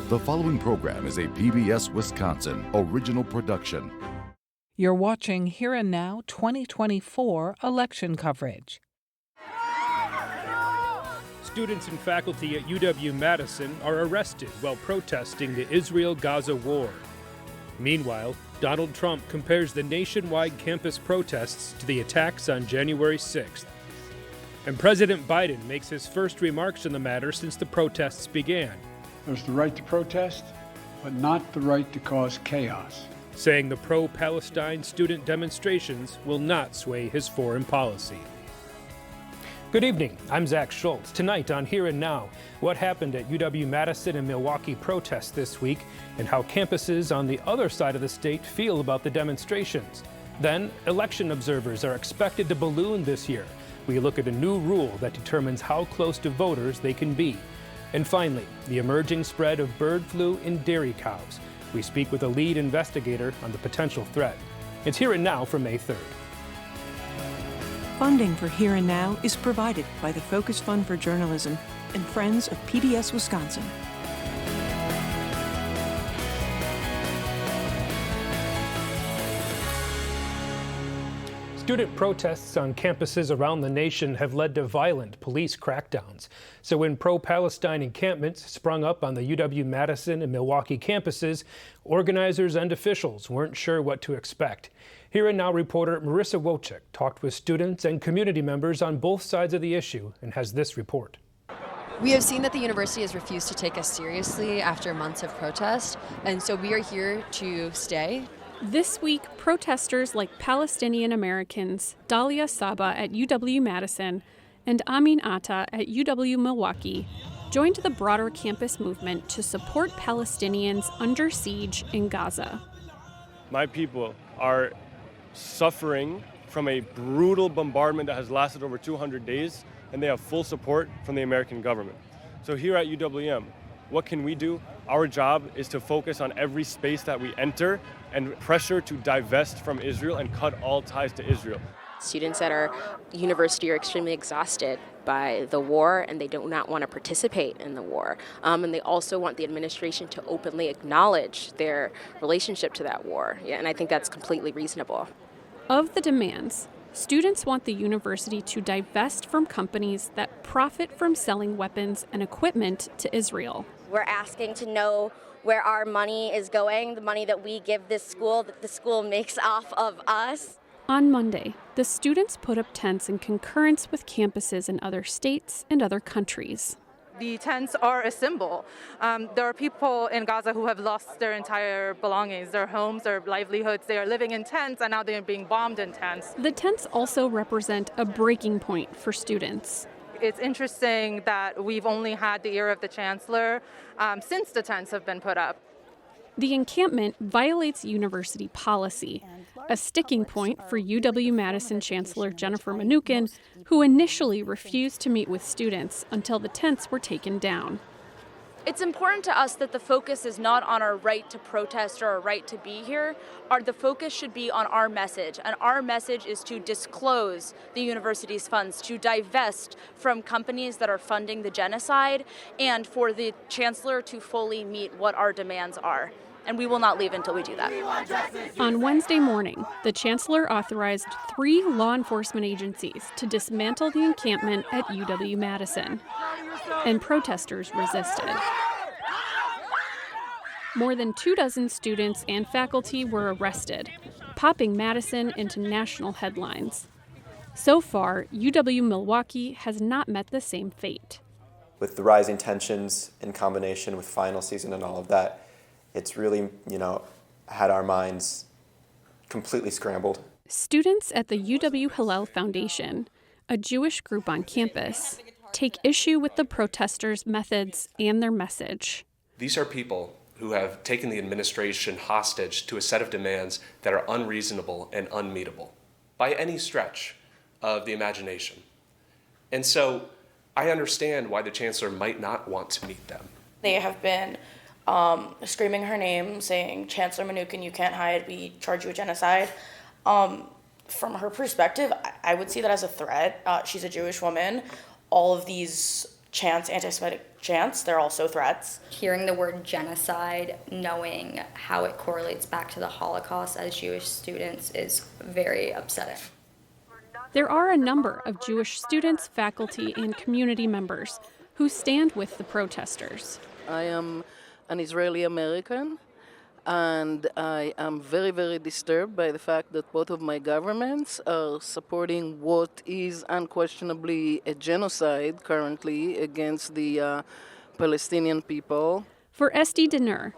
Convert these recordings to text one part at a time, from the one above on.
The following program is a PBS Wisconsin original production. You're watching Here and Now 2024 election coverage. Students and faculty at UW-Madison are arrested while protesting the Israel-Gaza war. Meanwhile, Donald Trump compares the nationwide campus protests to the attacks on January 6th. And President Biden makes his first remarks on the matter since the protests began, There's the right to protest, but not the right to cause chaos. saying the pro-Palestine student demonstrations will not sway his foreign policy. Good evening, I'm Zach Schultz. Tonight on Here and Now, what happened at UW-Madison and Milwaukee protests this week and how campuses on the other side of the state feel about the demonstrations. Then, election observers are expected to balloon this year. We look at a new rule that determines how close to voters they can be. And finally, the emerging spread of bird flu in dairy cows. We speak with a lead investigator on the potential threat. It's Here and Now for May 3rd. Funding for Here and Now is provided by the Focus Fund for Journalism and Friends of PBS Wisconsin. Student protests on campuses around the nation have led to violent police crackdowns. So when pro-Palestine encampments sprung up on the UW-Madison and Milwaukee campuses, organizers and officials weren't sure what to expect. Here and Now reporter Marissa Wojcik talked with students and community members on both sides of the issue and has this report. We have seen that the university has refused to take us seriously after months of protest, and so we are here to stay. This week, protesters like Palestinian Americans Dalia Saba at UW-Madison and Amin Atta at UW-Milwaukee joined the broader campus movement to support Palestinians under siege in Gaza. My people are suffering from a brutal bombardment that has lasted over 200 days, and they have full support from the American government. So here at UWM, what can we do? Our job is to focus on every space that we enter and pressure to divest from Israel and cut all ties to Israel. Students at our university are extremely exhausted by the war, and they do not want to participate in the war. And they also want the administration to openly acknowledge their relationship to that war. And I think that's completely reasonable. Of the demands, students want the university to divest from companies that profit from selling weapons and equipment to Israel. We're asking to know where our money is going, the money that we give this school, that the school makes off of us. On Monday, the students put up tents in concurrence with campuses in other states and other countries. The tents are a symbol. There are people in Gaza who have lost their entire belongings, their homes, their livelihoods. They are living in tents, and now they are being bombed in tents. The tents also represent a breaking point for students. It's interesting that we've only had the ear of the chancellor since the tents have been put up. The encampment violates university policy, a sticking point for UW-Madison Chancellor Jennifer Mnuchin, who initially refused to meet with students until the tents were taken down. It's important to us that the focus is not on our right to protest or our right to be here. The focus should be on our message, and our message is to disclose the university's funds, to divest from companies that are funding the genocide, and for the chancellor to fully meet what our demands are. And we will not leave until we do that. On Wednesday morning, the chancellor authorized 3 law enforcement agencies to dismantle the encampment at UW-Madison, and protesters resisted. More than 24 students and faculty were arrested, popping Madison into national headlines. So far, UW-Milwaukee has not met the same fate. With the rising tensions in combination with final season and all of that, it's really, had our minds completely scrambled. Students at the UW Hillel Foundation, a Jewish group on campus, take issue with the protesters' methods and their message. These are people who have taken the administration hostage to a set of demands that are unreasonable and unmeetable by any stretch of the imagination. And so I understand why the chancellor might not want to meet them. They have been screaming her name, saying, "Chancellor Mnuchin, you can't hide, we charge you with genocide." From her perspective, I would see that as a threat. She's a Jewish woman. All of these chants, anti-Semitic chants, they're also threats. Hearing the word genocide, knowing how it correlates back to the Holocaust as Jewish students is very upsetting. There are a number of Jewish students, faculty, and community members who stand with the protesters. I am an Israeli American, and I am very, very disturbed by the fact that both of my governments are supporting what is unquestionably a genocide currently against the Palestinian people. For Esti Dinur,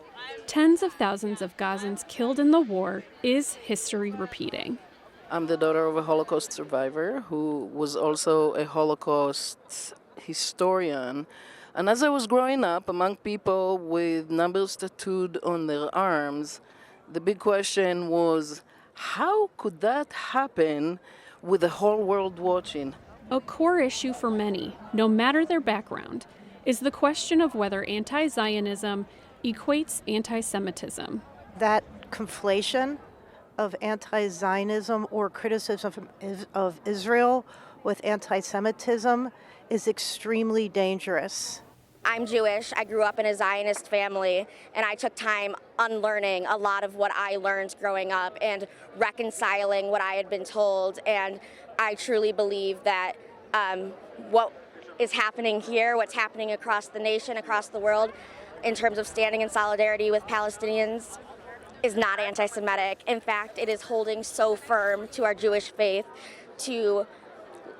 tens of thousands of Gazans killed in the war is history repeating. I'm the daughter of a Holocaust survivor who was also a Holocaust historian. And as I was growing up among people with numbers tattooed on their arms, the big question was, how could that happen with the whole world watching? A core issue for many, no matter their background, is the question of whether anti-Zionism equates anti-Semitism. That conflation of anti-Zionism or criticism of Israel with anti-Semitism is extremely dangerous. I'm Jewish. I grew up in a Zionist family, and I took time unlearning a lot of what I learned growing up and reconciling what I had been told. And I truly believe that what is happening here, what's happening across the nation, across the world, in terms of standing in solidarity with Palestinians, is not anti-Semitic. In fact, it is holding so firm to our Jewish faith to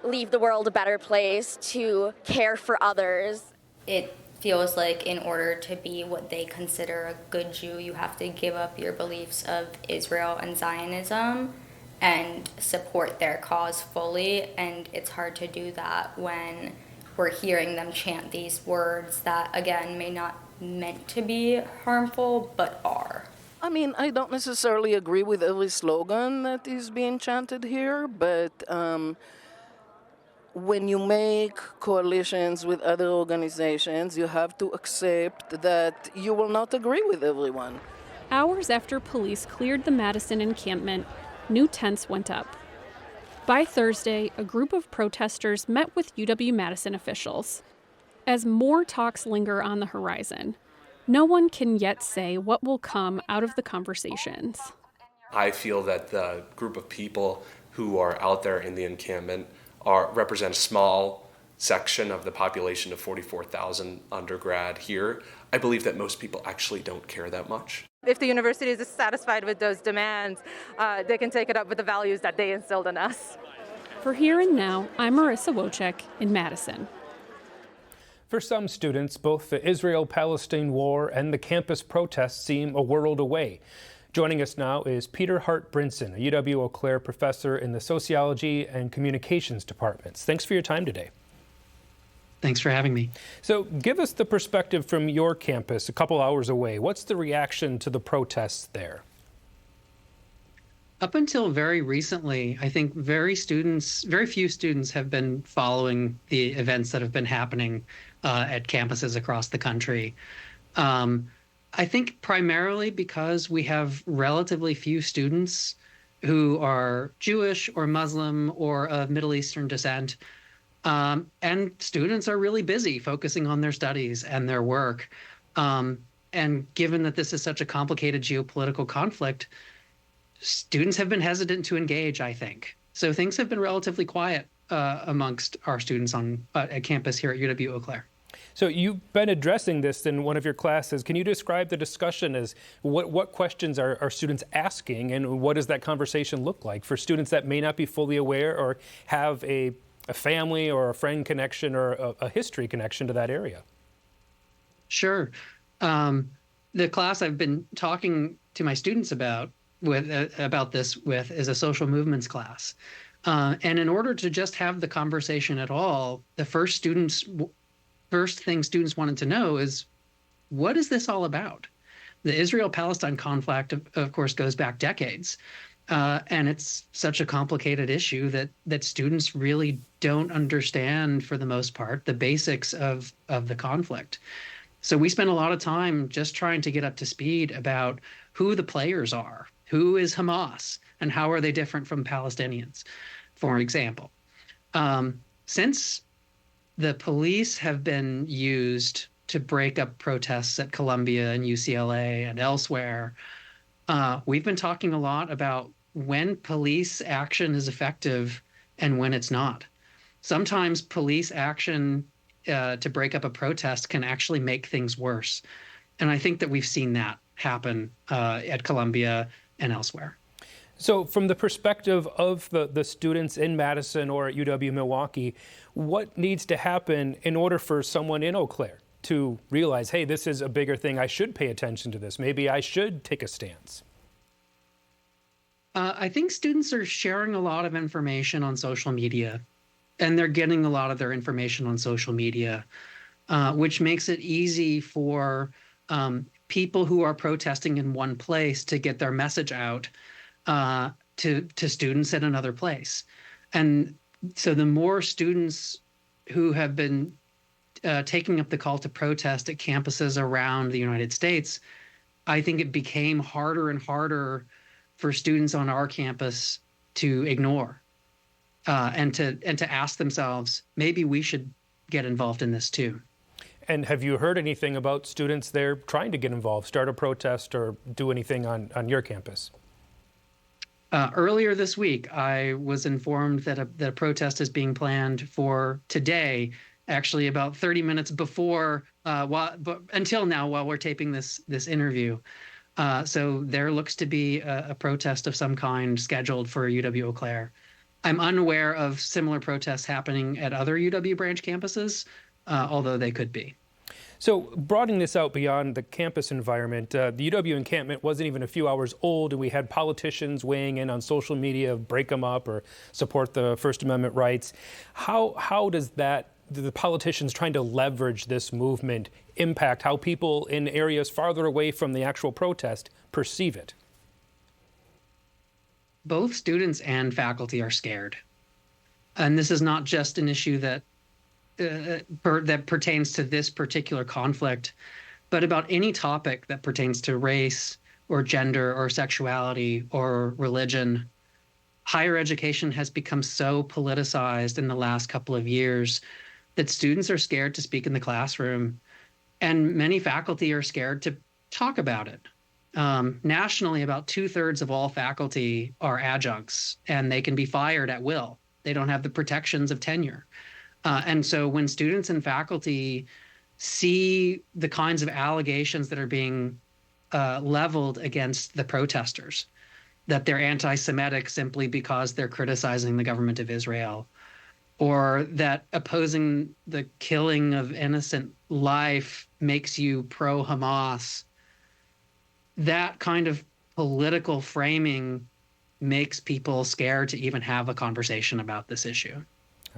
leave the world a better place, to care for others. It feels like in order to be what they consider a good Jew, you have to give up your beliefs of Israel and Zionism and support their cause fully. And it's hard to do that when we're hearing them chant these words that, again, may not meant to be harmful, but are. I mean, I don't necessarily agree with every slogan that is being chanted here, but when you make coalitions with other organizations, you have to accept that you will not agree with everyone. Hours after police cleared the Madison encampment, new tents went up. By Thursday, a group of protesters met with UW-Madison officials. As more talks linger on the horizon, no one can yet say what will come out of the conversations. I feel that the group of people who are out there in the encampment represent a small section of the population of 44,000 undergrad here. I believe that most people actually don't care that much. If the university is satisfied with those demands, they can take it up with the values that they instilled in us. For Here and Now, I'm Marissa Wojcik in Madison. For some students, both the Israel-Palestine war and the campus protests seem a world away. Joining us now is Peter Hart-Brinson, a UW-Eau Claire professor in the Sociology and Communications departments. Thanks for your time today. Thanks for having me. So give us the perspective from your campus a couple hours away. What's the reaction to the protests there? Up until very recently, I think very few students have been following the events that have been happening at campuses across the country. I think primarily because we have relatively few students who are Jewish or Muslim or of Middle Eastern descent. And students are really busy focusing on their studies and their work. And given that this is such a complicated geopolitical conflict, students have been hesitant to engage, I think. So things have been relatively quiet amongst our students at campus here at UW-Eau Claire. So you've been addressing this in one of your classes. Can you describe the discussion as what questions are students asking, and what does that conversation look like for students that may not be fully aware or have a family or a friend connection or a history connection to that area? Sure. The class I've been talking to my students about this is a social movements class. And in order to just have the conversation at all, the first thing students wanted to know is, what is this all about? The Israel-Palestine conflict, of course, goes back decades. And it's such a complicated issue that students really don't understand, for the most part, the basics of the conflict. So we spend a lot of time just trying to get up to speed about who the players are, who is Hamas, and how are they different from Palestinians, for example. Since the police have been used to break up protests at Columbia and UCLA and elsewhere. We've been talking a lot about when police action is effective and when it's not. Sometimes police action to break up a protest can actually make things worse. And I think that we've seen that happen at Columbia and elsewhere. So from the perspective of the students in Madison or at UW-Milwaukee, what needs to happen in order for someone in Eau Claire to realize, hey, this is a bigger thing, I should pay attention to this, maybe I should take a stance? I think students are sharing a lot of information on social media, and they're getting a lot of their information on social media, which makes it easy for people who are protesting in one place to get their message out to students at another place. And so the more students who have been taking up the call to protest at campuses around the United States, I think it became harder and harder for students on our campus to ignore and to ask themselves, maybe we should get involved in this too. And have you heard anything about students there trying to get involved, start a protest or do anything on your campus? Earlier this week, I was informed that a protest is being planned for today, actually about 30 minutes before, until now, while we're taping this interview. So there looks to be a protest of some kind scheduled for UW-Eau Claire. I'm unaware of similar protests happening at other UW branch campuses, although they could be. So broadening this out beyond the campus environment, the UW encampment wasn't even a few hours old, and we had politicians weighing in on social media, break them up or support the First Amendment rights. How does the politicians trying to leverage this movement impact how people in areas farther away from the actual protest perceive it? Both students and faculty are scared. And this is not just an issue that pertains to this particular conflict, but about any topic that pertains to race or gender or sexuality or religion. Higher education has become so politicized in the last couple of years that students are scared to speak in the classroom, and many faculty are scared to talk about it. Nationally, about 2/3 of all faculty are adjuncts, and they can be fired at will. They don't have the protections of tenure. And so when students and faculty see the kinds of allegations that are being leveled against the protesters, that they're anti-Semitic simply because they're criticizing the government of Israel, or that opposing the killing of innocent life makes you pro-Hamas, that kind of political framing makes people scared to even have a conversation about this issue.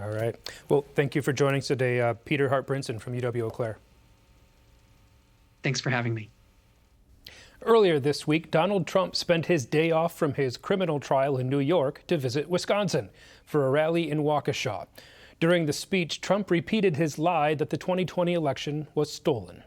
All right. Well, thank you for joining us today, Peter Hart-Brinson from UW-Eau Claire. Thanks for having me. Earlier this week, Donald Trump spent his day off from his criminal trial in New York to visit Wisconsin for a rally in Waukesha. During the speech, Trump repeated his lie that the 2020 election was stolen.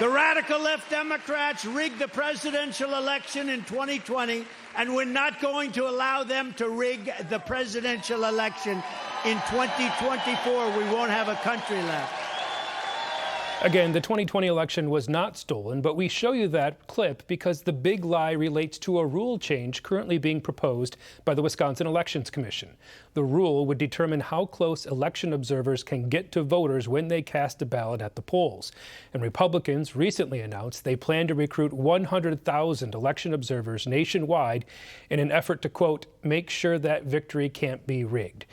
The radical left Democrats rigged the presidential election in 2020, and we're not going to allow them to rig the presidential election in 2024. We won't have a country left. Again, the 2020 election was not stolen, but we show you that clip because the big lie relates to a rule change currently being proposed by the Wisconsin Elections Commission. The rule would determine how close election observers can get to voters when they cast a ballot at the polls. And Republicans recently announced they plan to recruit 100,000 election observers nationwide in an effort to, quote, make sure that victory can't be rigged.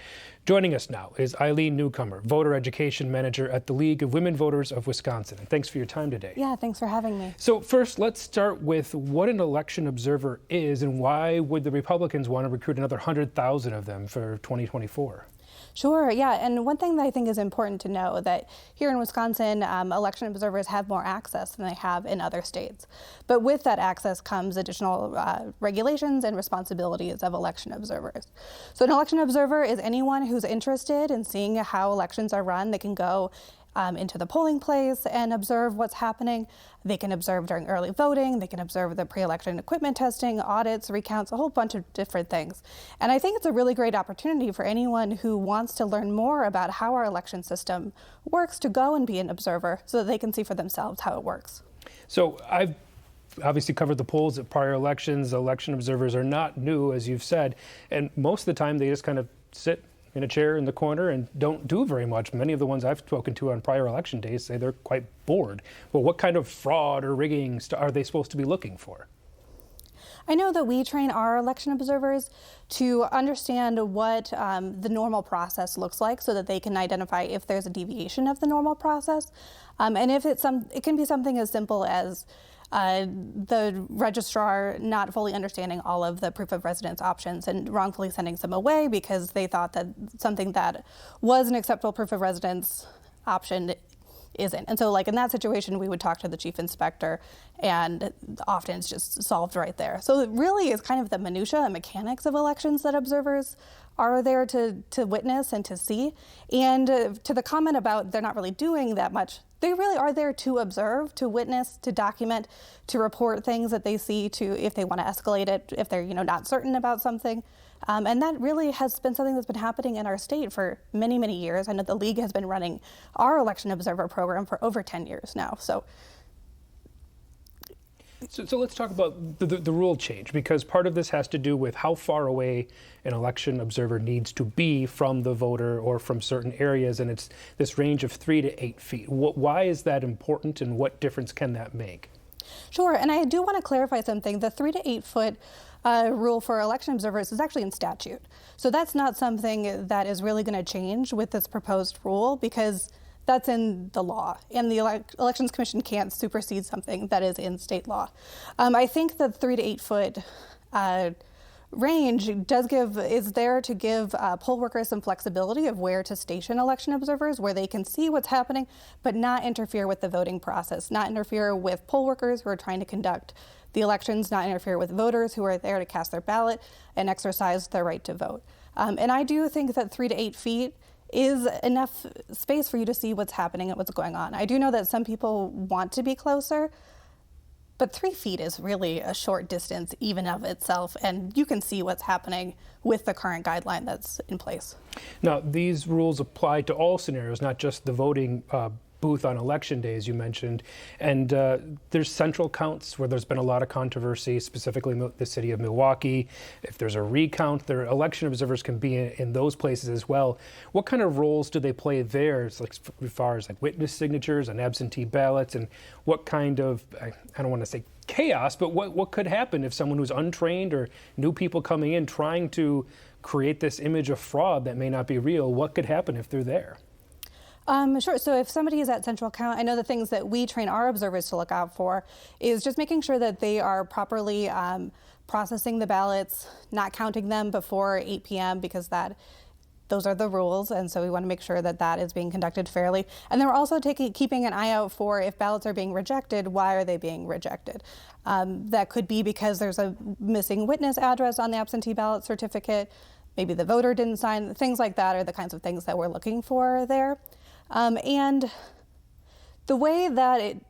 Joining us now is Eileen Newcomer, Voter Education Manager at the League of Women Voters of Wisconsin. And thanks for your time today. Yeah, thanks for having me. So first, let's start with what an election observer is and why would the Republicans want to recruit another 100,000 of them for 2024? Sure, yeah, and one thing that I think is important to know that here in Wisconsin, election observers have more access than they have in other states. But with that access comes additional regulations and responsibilities of election observers. So an election observer is anyone who's interested in seeing how elections are run. They can go into the polling place and observe what's happening. They can observe during early voting. They can observe the pre-election equipment testing, audits, recounts, a whole bunch of different things. And I think it's a really great opportunity for anyone who wants to learn more about how our election system works to go and be an observer so that they can see for themselves how it works. So I've obviously covered the polls at prior elections. Election observers are not new, as you've said, and most of the time they just kind of sit in a chair in the corner and don't do very much. Many of the ones I've spoken to on prior election days say they're quite bored. Well, what kind of fraud or rigging are they supposed to be looking for? I know that we train our election observers to understand what the normal process looks like so that they can identify if there's a deviation of the normal process. And if it can be something as simple as the registrar not fully understanding all of the proof of residence options and wrongfully sending some away because they thought that something that was an acceptable proof of residence option isn't. And so like in that situation, we would talk to the chief inspector and often it's just solved right there. So it really is kind of the minutia and mechanics of elections that observers are there to witness and to see. And to the comment about they're not really doing that much, they really are there to observe, to witness, to document, to report things that they see, to if they want to escalate it, if they're not certain about something. And that really has been something that's been happening in our state for many, many years. I know the league has been running our election observer program for over 10 years now. So let's talk about the rule change, because part of this has to do with how far away an election observer needs to be from the voter or from certain areas, and it's this range of 3 to 8 feet. Why is that important, and what difference can that make? Sure, and I do want to clarify something. The 3 to 8 foot rule for election observers is actually in statute. So that's not something that is really going to change with this proposed rule, because that's in the law, and the Elections Commission can't supersede something that is in state law. I think the 3 to 8 foot range is there to give poll workers some flexibility of where to station election observers, where they can see what's happening, but not interfere with the voting process, not interfere with poll workers who are trying to conduct the elections, not interfere with voters who are there to cast their ballot and exercise their right to vote. And I do think that 3 to 8 feet is enough space for you to see what's happening and what's going on. I do know that some people want to be closer, but 3 feet is really a short distance even of itself, and you can see what's happening with the current guideline that's in place. Now, these rules apply to all scenarios, not just the voting booth on election day, as you mentioned. And there's central counts where there's been a lot of controversy, specifically the city of Milwaukee. If there's a recount, their election observers can be in those places as well. What kind of roles do they play there, as far as witness signatures and absentee ballots, and what kind of, I don't want to say chaos, but what could happen if someone who's untrained or new people coming in trying to create this image of fraud that may not be real? What could happen if they're there? Sure. So if somebody is at central count, I know the things that we train our observers to look out for is just making sure that they are properly processing the ballots, not counting them before 8 p.m. because those are the rules, and so we want to make sure that that is being conducted fairly. And then we're also keeping an eye out for if ballots are being rejected, why are they being rejected? That could be because there's a missing witness address on the absentee ballot certificate, maybe the voter didn't sign, things like that are the kinds of things that we're looking for there. And the way that it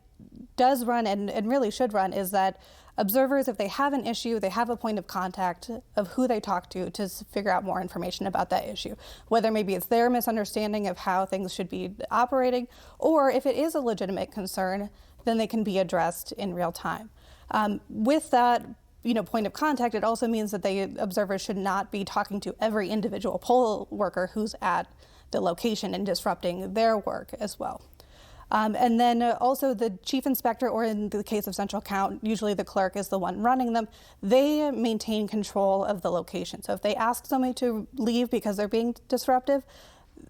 does run and really should run is that observers, if they have an issue, they have a point of contact of who they talk to figure out more information about that issue, whether maybe it's their misunderstanding of how things should be operating, or if it is a legitimate concern, then they can be addressed in real time. With that point of contact, it also means that the observers should not be talking to every individual poll worker who's at the location and disrupting their work as well. And then also the chief inspector, or in the case of central count, usually the clerk is the one running them, they maintain control of the location. So if they ask somebody to leave because they're being disruptive,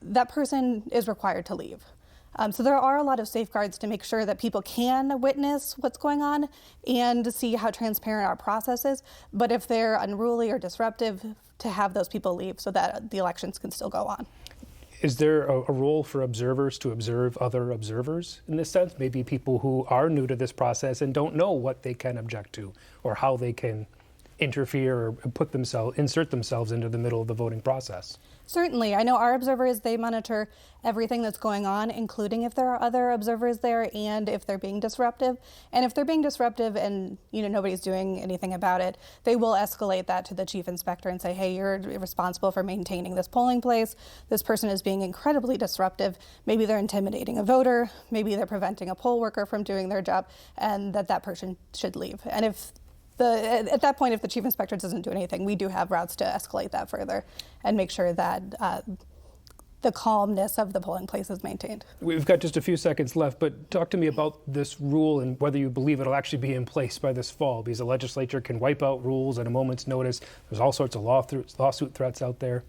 that person is required to leave. So there are a lot of safeguards to make sure that people can witness what's going on and see how transparent our process is. But if they're unruly or disruptive, to have those people leave so that the elections can still go on. Is there a role for observers to observe other observers in this sense? Maybe people who are new to this process and don't know what they can object to or how they can interfere or insert themselves into the middle of the voting process? Certainly. I know our observers, they monitor everything that's going on, including if there are other observers there and if they're being disruptive. And if they're being disruptive and nobody's doing anything about it, they will escalate that to the chief inspector and say, hey, you're responsible for maintaining this polling place. This person is being incredibly disruptive. Maybe they're intimidating a voter. Maybe they're preventing a poll worker from doing their job, and that person should leave. And at that point, if the chief inspector doesn't do anything, we do have routes to escalate that further and make sure that the calmness of the polling place is maintained. We've got just a few seconds left, but talk to me about this rule and whether you believe it'll actually be in place by this fall, because the legislature can wipe out rules at a moment's notice. There's all sorts of lawsuit threats out there.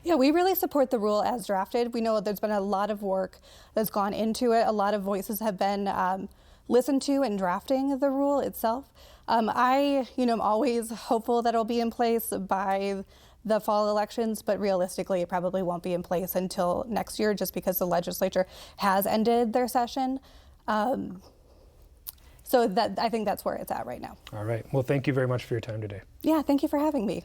Yeah, we really support the rule as drafted. We know there's been a lot of work that's gone into it. A lot of voices have been listened to in drafting the rule itself. I'm always hopeful that it'll be in place by the fall elections, but realistically, it probably won't be in place until next year, just because the legislature has ended their session. So I think that's where it's at right now. All right. Well, thank you very much for your time today. Yeah, thank you for having me.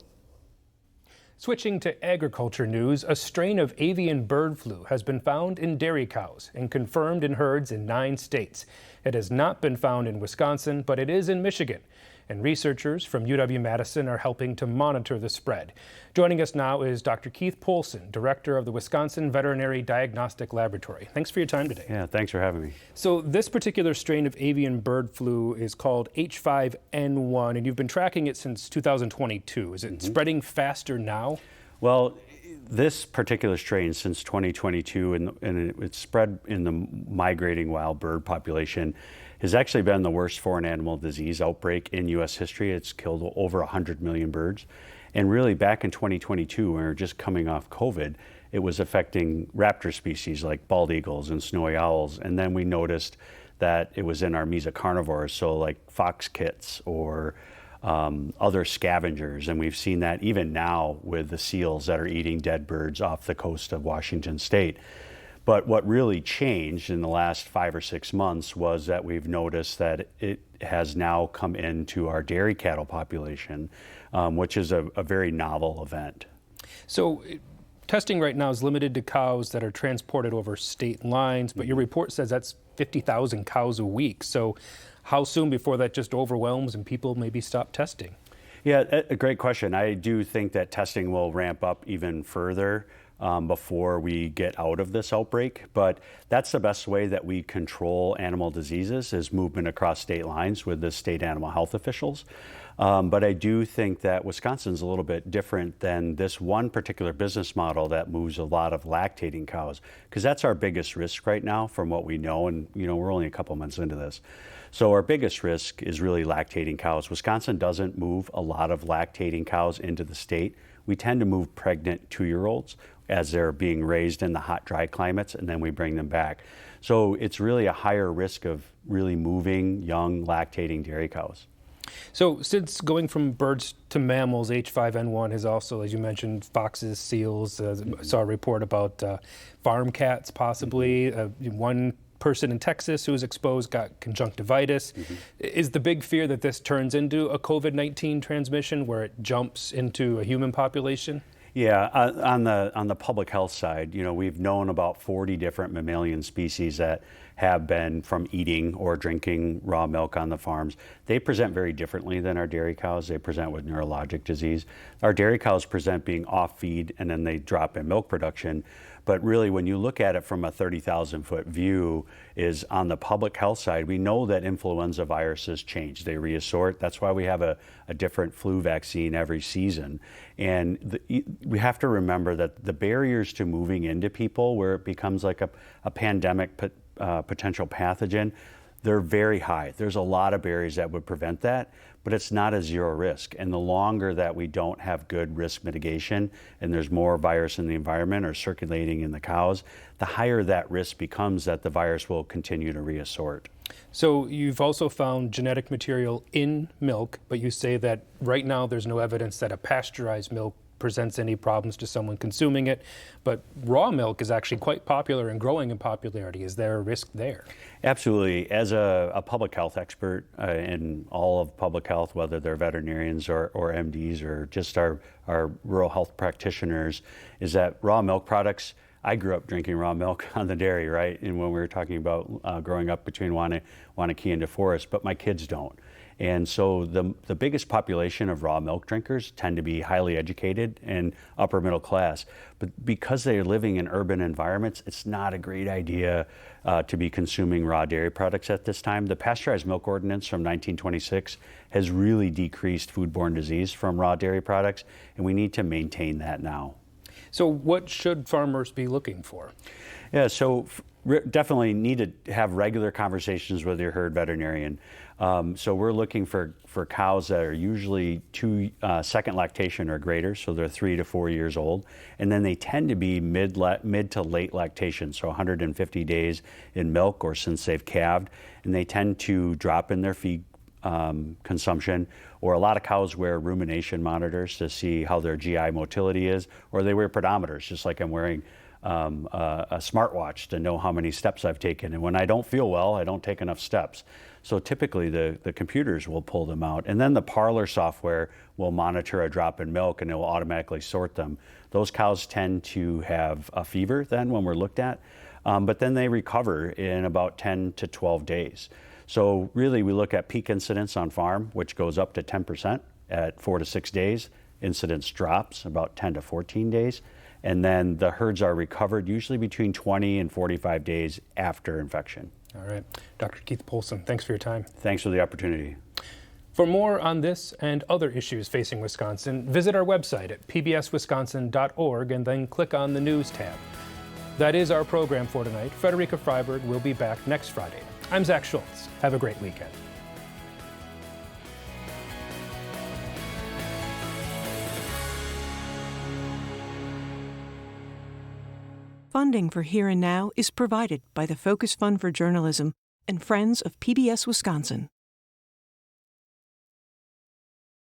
Switching to agriculture news, a strain of avian bird flu has been found in dairy cows and confirmed in herds in 9 states. It has not been found in Wisconsin, but it is in Michigan. And researchers from UW-Madison are helping to monitor the spread. Joining us now is Dr. Keith Poulsen, director of the Wisconsin Veterinary Diagnostic Laboratory. Thanks for your time today. Yeah, thanks for having me. So this particular strain of avian bird flu is called H5N1, and you've been tracking it since 2022. Is it spreading faster now? Well, this particular strain since 2022, and it's spread in the migrating wild bird population, has actually been the worst foreign animal disease outbreak in U.S. history. It's killed over 100 million birds. And really back in 2022, when we were just coming off COVID, it was affecting raptor species like bald eagles and snowy owls. And then we noticed that it was in our mesocarnivores, so like fox kits or other scavengers. And we've seen that even now with the seals that are eating dead birds off the coast of Washington State. But what really changed in the last 5 or 6 months was that we've noticed that it has now come into our dairy cattle population, which is a very novel event. So testing right now is limited to cows that are transported over state lines, but your report says that's 50,000 cows a week. So how soon before that just overwhelms and people maybe stop testing? Yeah, a great question. I do think that testing will ramp up even further before we get out of this outbreak. But that's the best way that we control animal diseases, is movement across state lines with the state animal health officials. But I do think that Wisconsin's a little bit different than this one particular business model that moves a lot of lactating cows, because that's our biggest risk right now from what we know. And, we're only a couple months into this. So our biggest risk is really lactating cows. Wisconsin doesn't move a lot of lactating cows into the state. We tend to move pregnant 2-year-olds as they're being raised in the hot, dry climates, and then we bring them back. So it's really a higher risk of really moving young lactating dairy cows. So since going from birds to mammals, H5N1 has also, as you mentioned, foxes, seals. I saw a report about farm cats possibly. One person in Texas who was exposed got conjunctivitis. Is the big fear that this turns into a COVID-19 transmission where it jumps into a human population? Yeah, on the public health side, we've known about 40 different mammalian species that have been from eating or drinking raw milk on the farms. They present very differently than our dairy cows. They present with neurologic disease. Our dairy cows present being off feed and then they drop in milk production. But really, when you look at it from a 30,000-foot view, is on the public health side, we know that influenza viruses change. They reassort. That's why we have a different flu vaccine every season. And we have to remember that the barriers to moving into people, where it becomes like a pandemic potential pathogen, they're very high. There's a lot of barriers that would prevent that, but it's not a zero risk. And the longer that we don't have good risk mitigation and there's more virus in the environment or circulating in the cows, the higher that risk becomes that the virus will continue to reassort. So you've also found genetic material in milk, but you say that right now there's no evidence that a pasteurized milk presents any problems to someone consuming it. But raw milk is actually quite popular and growing in popularity. Is there a risk there? Absolutely. As a public health expert in all of public health, whether they're veterinarians or MDs or just our rural health practitioners, is that raw milk products, I grew up drinking raw milk on the dairy, right? And when we were talking about growing up between Wanakee and DeForest, but my kids don't. And so the biggest population of raw milk drinkers tend to be highly educated and upper middle class. But because they're living in urban environments, it's not a great idea to be consuming raw dairy products at this time. The pasteurized milk ordinance from 1926 has really decreased foodborne disease from raw dairy products, and we need to maintain that now. So what should farmers be looking for? Yeah, so definitely need to have regular conversations with your herd veterinarian. So we're looking for cows that are usually second lactation or greater, so they're 3 to 4 years old, and then they tend to be mid to late lactation, so 150 days in milk or since they've calved, and they tend to drop in their feed consumption, or a lot of cows wear rumination monitors to see how their GI motility is, or they wear pedometers, just like I'm wearing a smartwatch to know how many steps I've taken. And when I don't feel well, I don't take enough steps. So typically the computers will pull them out. And then the Parlor software will monitor a drop in milk and it will automatically sort them. Those cows tend to have a fever then when we're looked at, but then they recover in about 10 to 12 days. So really we look at peak incidence on farm, which goes up to 10% at 4 to 6 days. Incidence drops about 10 to 14 days. And then the herds are recovered usually between 20 and 45 days after infection. All right. Dr. Keith Poulsen, thanks for your time. Thanks for the opportunity. For more on this and other issues facing Wisconsin, visit our website at pbswisconsin.org and then click on the News tab. That is our program for tonight. Frederica Freiberg will be back next Friday. I'm Zach Schultz. Have a great weekend. Funding for Here and Now is provided by the Focus Fund for Journalism and Friends of PBS Wisconsin.